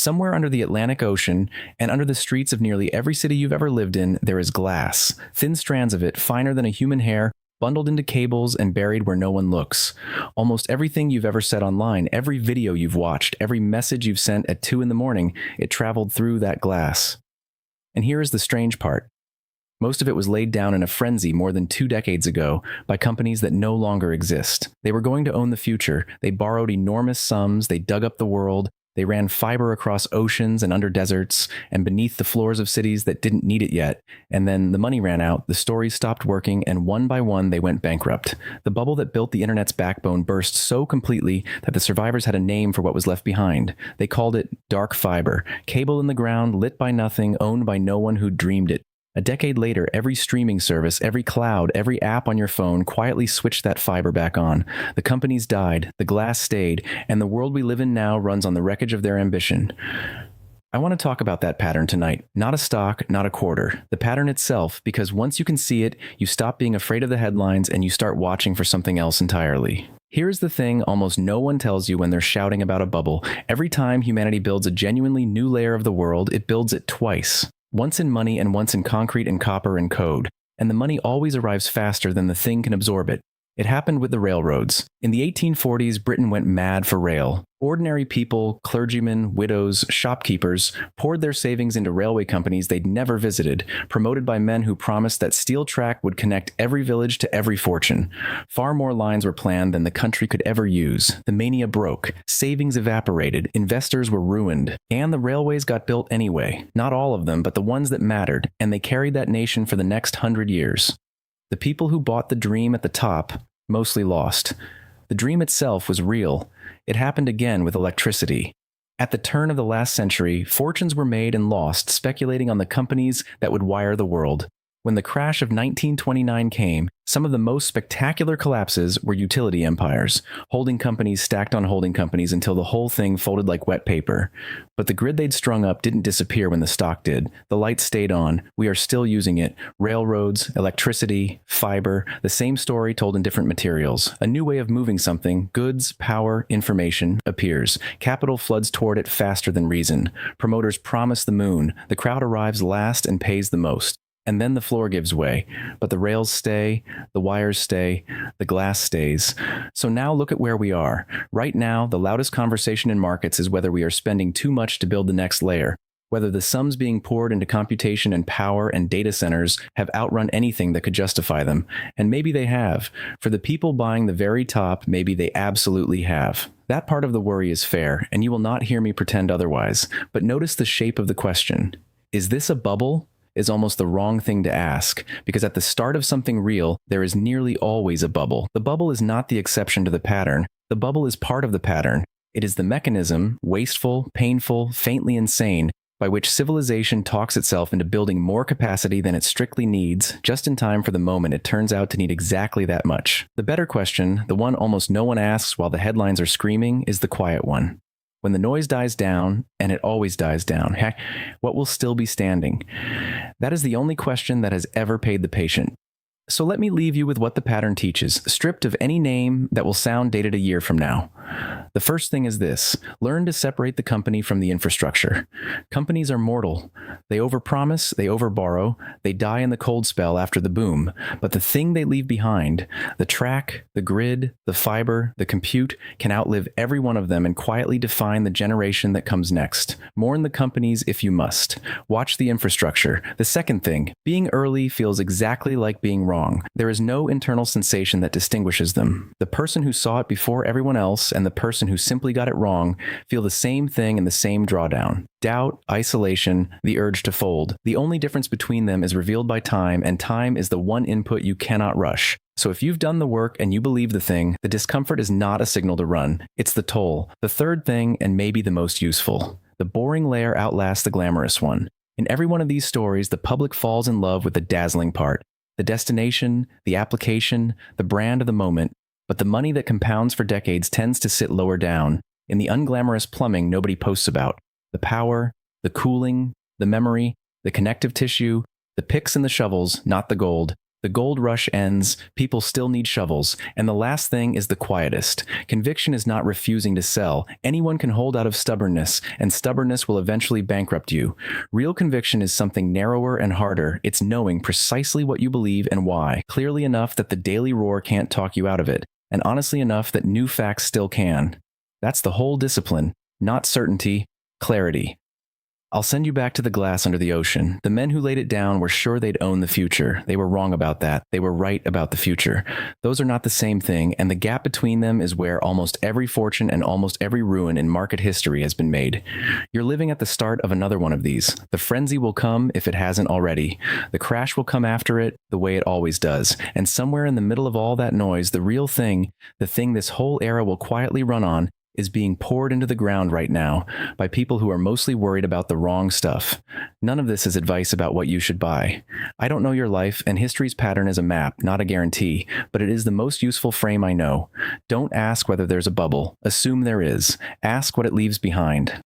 Somewhere under the Atlantic Ocean and under the streets of nearly every city you've ever lived in, there is glass, thin strands of it, finer than a human hair, bundled into cables and buried where no one looks. Almost everything you've ever said online, every video you've watched, every message you've sent at 2 in the morning, it traveled through that glass. And here is the strange part. Most of it was laid down in a frenzy more than 2 decades ago by companies that no longer exist. They were going to own the future. They borrowed enormous sums. They dug up the world. They ran fiber across oceans and under deserts and beneath the floors of cities that didn't need it yet. And then the money ran out, the stories stopped working, and one by one they went bankrupt. The bubble that built the internet's backbone burst so completely that the survivors had a name for what was left behind. They called it dark fiber, cable in the ground, lit by nothing, owned by no one who dreamed it. A decade later, every streaming service, every cloud, every app on your phone quietly switched that fiber back on. The companies died, the glass stayed, and the world we live in now runs on the wreckage of their ambition. I want to talk about that pattern tonight. Not a stock, not a quarter. The pattern itself, because once you can see it, you stop being afraid of the headlines and you start watching for something else entirely. Here's the thing almost no one tells you when they're shouting about a bubble. Every time humanity builds a genuinely new layer of the world, it builds it twice. Once in money and once in concrete and copper and code. And the money always arrives faster than the thing can absorb it. It happened with the railroads. In the 1840s, Britain went mad for rail. Ordinary people, clergymen, widows, shopkeepers, poured their savings into railway companies they'd never visited, promoted by men who promised that steel track would connect every village to every fortune. Far more lines were planned than the country could ever use. The mania broke, savings evaporated, investors were ruined, and the railways got built anyway. Not all of them, but the ones that mattered, and they carried that nation for the next 100 years. The people who bought the dream at the top mostly lost. The dream itself was real. It happened again with electricity. At the turn of the last century, fortunes were made and lost speculating on the companies that would wire the world. When the crash of 1929 came, some of the most spectacular collapses were utility empires, holding companies stacked on holding companies until the whole thing folded like wet paper. But the grid they'd strung up didn't disappear when the stock did. The lights stayed on. We are still using it. Railroads, electricity, fiber, the same story told in different materials. A new way of moving something, goods, power, information, appears. Capital floods toward it faster than reason. Promoters promise the moon. The crowd arrives last and pays the most. And then the floor gives way, but the rails stay, the wires stay, the glass stays. So now look at where we are. Right now, the loudest conversation in markets is whether we are spending too much to build the next layer, whether the sums being poured into computation and power and data centers have outrun anything that could justify them. And maybe they have. For the people buying the very top, maybe they absolutely have. That part of the worry is fair, and you will not hear me pretend otherwise. But notice the shape of the question. Is this a bubble? Is almost the wrong thing to ask, because at the start of something real, there is nearly always a bubble. The bubble is not the exception to the pattern. The bubble is part of the pattern. It is the mechanism, wasteful, painful, faintly insane, by which civilization talks itself into building more capacity than it strictly needs, just in time for the moment it turns out to need exactly that much. The better question, the one almost no one asks while the headlines are screaming, is the quiet one. When the noise dies down, and it always dies down, heck, what will still be standing? That is the only question that has ever paid the patient. So let me leave you with what the pattern teaches, stripped of any name that will sound dated a year from now. The first thing is this: learn to separate the company from the infrastructure. Companies are mortal. They overpromise, they overborrow, they die in the cold spell after the boom. But the thing they leave behind, the track, the grid, the fiber, the compute, can outlive every one of them and quietly define the generation that comes next. Mourn the companies if you must. Watch the infrastructure. The second thing, being early feels exactly like being wrong. There is no internal sensation that distinguishes them. The person who saw it before everyone else and the person who simply got it wrong feel the same thing in the same drawdown. Doubt, isolation, the urge to fold. The only difference between them is revealed by time, and time is the one input you cannot rush. So if you've done the work and you believe the thing, the discomfort is not a signal to run. It's the toll. The third thing, and maybe the most useful. The boring layer outlasts the glamorous one. In every one of these stories, the public falls in love with the dazzling part. The destination, the application, the brand of the moment. But the money that compounds for decades tends to sit lower down, in the unglamorous plumbing nobody posts about. The power, the cooling, the memory, the connective tissue, the picks and the shovels, not the gold. The gold rush ends, people still need shovels, and the last thing is the quietest. Conviction is not refusing to sell. Anyone can hold out of stubbornness, and stubbornness will eventually bankrupt you. Real conviction is something narrower and harder. It's knowing precisely what you believe and why, clearly enough that the daily roar can't talk you out of it, and honestly enough that new facts still can. That's the whole discipline, not certainty, clarity. I'll send you back to the glass under the ocean. The men who laid it down were sure they'd own the future. They were wrong about that. They were right about the future. Those are not the same thing, and the gap between them is where almost every fortune and almost every ruin in market history has been made. You're living at the start of another one of these. The frenzy will come if it hasn't already. The crash will come after it, the way it always does. And somewhere in the middle of all that noise, the real thing, the thing this whole era will quietly run on, is being poured into the ground right now by people who are mostly worried about the wrong stuff. None of this is advice about what you should buy. I don't know your life, and history's pattern is a map, not a guarantee, but it is the most useful frame I know. Don't ask whether there's a bubble. Assume there is. Ask what it leaves behind.